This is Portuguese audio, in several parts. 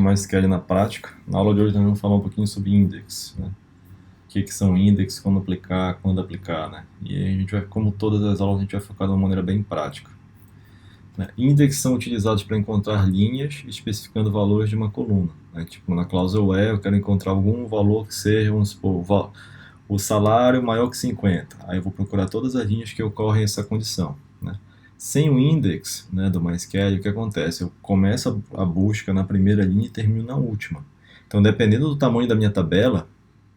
MySQL na prática. Na aula de hoje nós vamos falar um pouquinho sobre index, né? O que são index, como aplicar, quando aplicar, né? E a gente vai, como todas as aulas, a gente vai focar de uma maneira bem prática, né? Index são utilizados para encontrar linhas especificando valores de uma coluna, né? Tipo, na cláusula where eu quero encontrar algum valor que seja, vamos supor, o salário maior que 50. Aí eu vou procurar todas as linhas que ocorrem essa condição, né? Sem o index, né, do MySQL, o que acontece? Eu começo a busca na primeira linha e termino na última. Então, dependendo do tamanho da minha tabela,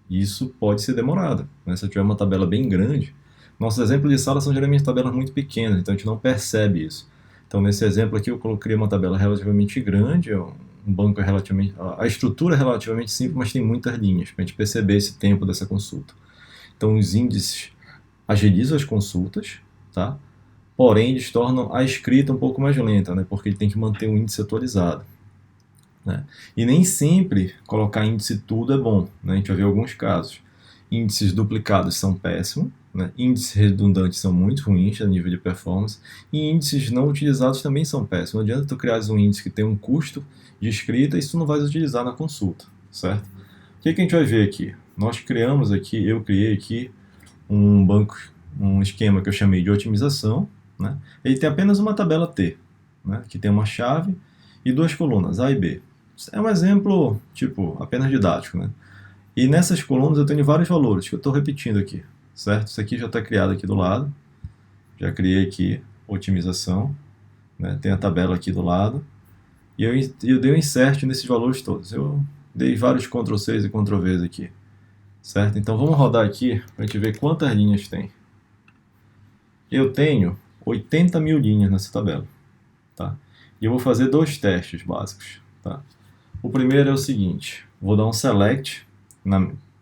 isso pode ser demorado, né? Se eu tiver uma tabela bem grande, nossos exemplos de sala são geralmente tabelas muito pequenas, então a gente não percebe isso. Então, nesse exemplo aqui, eu coloquei uma tabela relativamente grande, um banco é relativamente... A estrutura é relativamente simples, mas tem muitas linhas, para a gente perceber esse tempo dessa consulta. Então, os índices agilizam as consultas, tá? Porém, eles tornam a escrita um pouco mais lenta, né? Porque ele tem que manter o índice atualizado, né? E nem sempre colocar índice tudo é bom, né? A gente vai ver alguns casos. Índices duplicados são péssimos, né? Índices redundantes são muito ruins a nível de performance, e índices não utilizados também são péssimos. Não adianta tu criar um índice que tem um custo de escrita e isso tu não vai utilizar na consulta, certo? O que a gente vai ver aqui? Nós criamos aqui, eu criei aqui um banco, um esquema que eu chamei de otimização, né? Ele tem apenas uma tabela T, né? Que tem uma chave e duas colunas, A e B. É um exemplo, tipo, apenas didático, né? E nessas colunas eu tenho vários valores que eu estou repetindo aqui, certo? Isso aqui já está criado aqui do lado. Já criei aqui otimização, né? Tem a tabela aqui do lado. E eu dei um insert nesses valores todos. Eu dei vários Ctrl+C e Ctrl+V aqui, certo? Então vamos rodar aqui para a gente ver quantas linhas tem. Eu tenho 80 mil linhas nessa tabela, tá? E eu vou fazer dois testes básicos, tá? O primeiro é o seguinte, vou dar um select,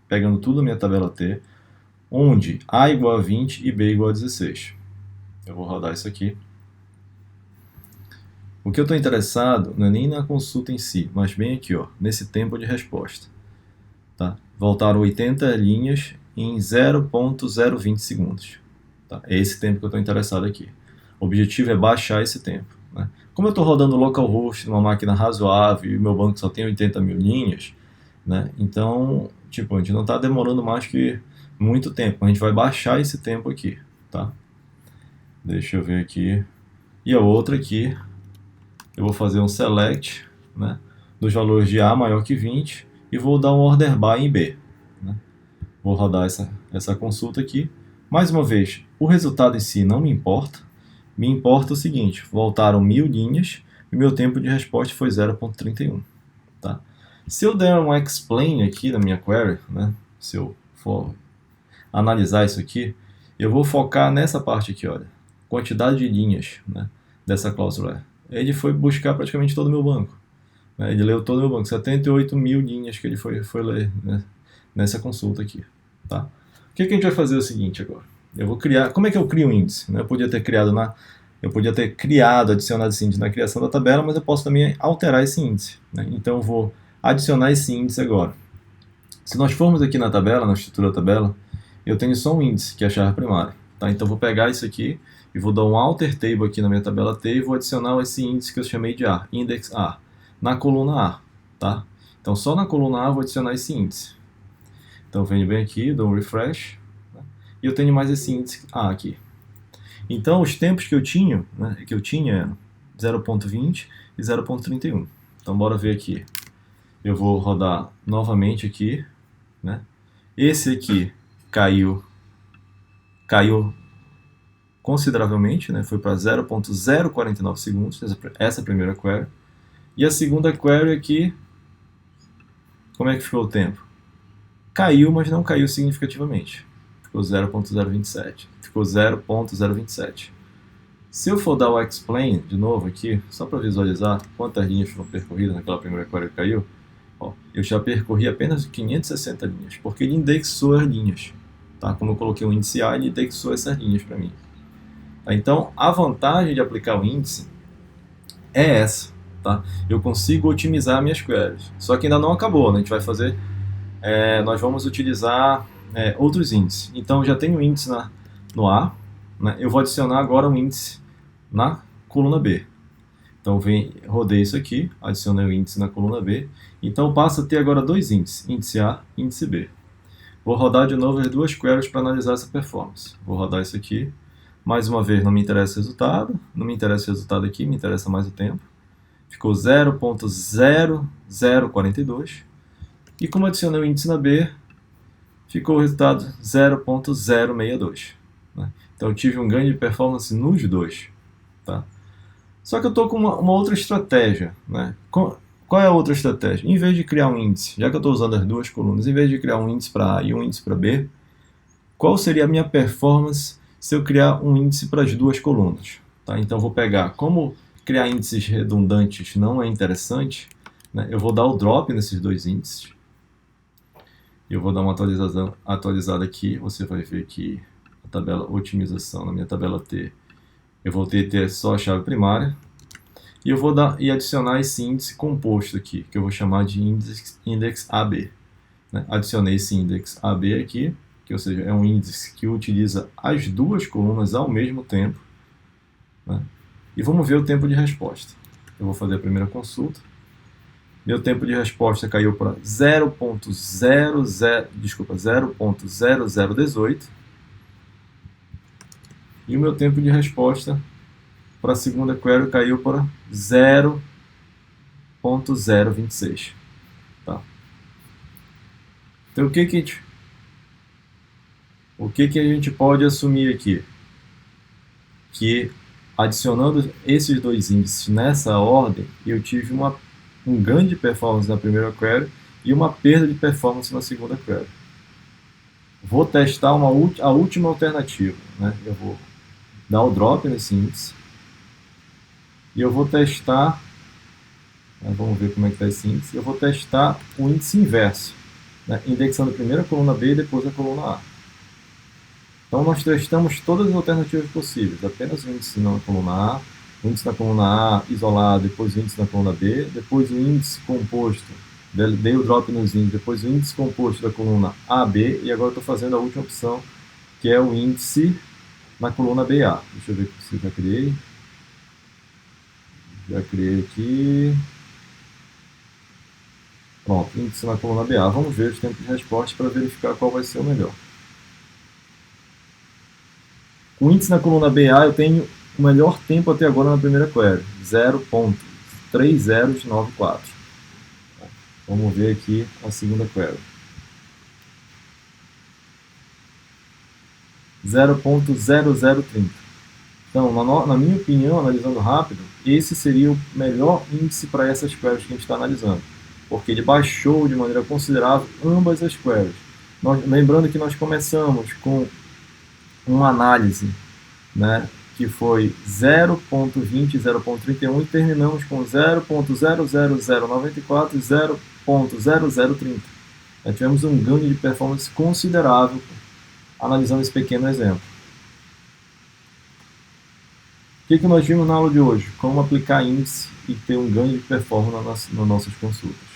pegando tudo na minha tabela T, onde A igual a 20 e B igual a 16. Eu vou rodar isso aqui. O que eu estou interessado não é nem na consulta em si, mas bem aqui, ó, nesse tempo de resposta, tá? Voltaram 80 linhas em 0.020 segundos. Tá? É esse tempo que eu estou interessado aqui. O objetivo é baixar esse tempo, né? Como eu estou rodando localhost numa máquina razoável e meu banco só tem 80 mil linhas, né? Então, tipo, a gente não está demorando mais que muito tempo. A gente vai baixar esse tempo aqui, tá? Deixa eu ver aqui. E a outra aqui, eu vou fazer um select, né, dos valores de A maior que 20 e vou dar um order by em B, né? Vou rodar essa consulta aqui. Mais uma vez, o resultado em si não me importa. Me importa o seguinte, voltaram 1000 linhas e meu tempo de resposta foi 0.31. Tá? Se eu der um explain aqui na minha query, né, se eu for analisar isso aqui, eu vou focar nessa parte aqui, olha, quantidade de linhas, né, dessa cláusula. Ele foi buscar praticamente todo o meu banco, né, ele leu todo o meu banco, 78 mil linhas que ele foi ler, né, nessa consulta aqui. Tá? O que a gente vai fazer é o seguinte agora. Eu vou criar... Como é que eu crio um índice? Eu podia ter criado, adicionado esse índice na criação da tabela, mas eu posso também alterar esse índice, né? Então eu vou adicionar esse índice agora. Se nós formos aqui na tabela, na estrutura da tabela, eu tenho só um índice, que é a chave primária. Tá? Então eu vou pegar isso aqui e vou dar um alter table aqui na minha tabela T e vou adicionar esse índice que eu chamei de A, index A, na coluna A. Tá? Então só na coluna A eu vou adicionar esse índice. Então venho bem aqui, dou um refresh, né, e eu tenho mais esse índice A aqui. Então os tempos que eu tinha, né, eram 0.20 e 0.31. Então bora ver aqui. Eu vou rodar novamente aqui, né? Esse aqui caiu consideravelmente, né? Foi para 0.049 segundos, essa primeira query. E a segunda query aqui, como é que ficou o tempo? Caiu, mas não caiu significativamente. Ficou 0.027. Ficou 0.027. Se eu for dar o explain de novo aqui, só para visualizar quantas linhas foram percorridas naquela primeira query que caiu, ó, eu já percorri apenas 560 linhas, porque ele indexou as linhas. Tá? Como eu coloquei um índice A, ele indexou essas linhas para mim. Tá? Então, a vantagem de aplicar o índice é essa. Tá? Eu consigo otimizar minhas queries. Só que ainda não acabou, né? A gente vai fazer... nós vamos utilizar outros índices. Então, eu já tenho um índice no A, né? Eu vou adicionar agora um índice na coluna B. Então rodei isso aqui, adicionei o índice na coluna B. Então passo a ter agora dois índices, índice A e índice B. Vou rodar de novo as duas queries para analisar essa performance. Vou rodar isso aqui. Mais uma vez, não me interessa o resultado. Não me interessa o resultado aqui, me interessa mais o tempo. Ficou 0.0042. E como adicionei o índice na B, ficou o resultado 0.062. Né? Então eu tive um ganho de performance nos dois. Tá? Só que eu estou com uma outra estratégia. Né? Qual é a outra estratégia? Em vez de criar um índice, já que eu estou usando as duas colunas, em vez de criar um índice para A e um índice para B, qual seria a minha performance se eu criar um índice para as duas colunas? Tá? Então eu vou pegar, como criar índices redundantes não é interessante, né? Eu vou dar o drop nesses dois índices. Eu vou dar uma atualizada aqui, você vai ver que a tabela otimização, na minha tabela T, eu vou ter só a chave primária. E eu vou adicionar esse índice composto aqui, que eu vou chamar de index AB. Né? Adicionei esse index AB aqui, que ou seja, é um índice que utiliza as duas colunas ao mesmo tempo. Né? E vamos ver o tempo de resposta. Eu vou fazer a primeira consulta. Meu tempo de resposta caiu para 0.0018. E o meu tempo de resposta para a segunda query caiu para 0.026. Tá? Então, o que a gente pode assumir aqui? Que adicionando esses dois índices nessa ordem, eu tive um ganho de performance na primeira query e uma perda de performance na segunda query. Vou testar a última alternativa. Né? Eu vou dar o drop nesse índice. E eu vou testar, vamos ver como é que está esse índice, eu vou testar o índice inverso, né, indexando primeiro a coluna B e depois a coluna A. Então nós testamos todas as alternativas possíveis, apenas o índice na coluna A, o índice na coluna A isolado, depois o índice na coluna B, depois o índice composto, dei o drop nos índices, depois o índice composto da coluna AB, e agora estou fazendo a última opção, que é o índice na coluna BA. Deixa eu ver se eu já criei. Já criei aqui. Pronto, índice na coluna BA. Vamos ver os tempos de resposta para verificar qual vai ser o melhor. O índice na coluna BA eu tenho o melhor tempo até agora na primeira query, 0.3094. Vamos ver aqui a segunda query. 0.0030. Então, na minha opinião, analisando rápido, esse seria o melhor índice para essas queries que a gente está analisando, porque ele baixou de maneira considerável ambas as queries. Lembrando que nós começamos com uma análise, né, que foi 0.20 e 0.31 e terminamos com 0.00094 e 0.0030. Tivemos um ganho de performance considerável analisando esse pequeno exemplo. O que nós vimos na aula de hoje? Como aplicar índice e ter um ganho de performance nas nossas consultas.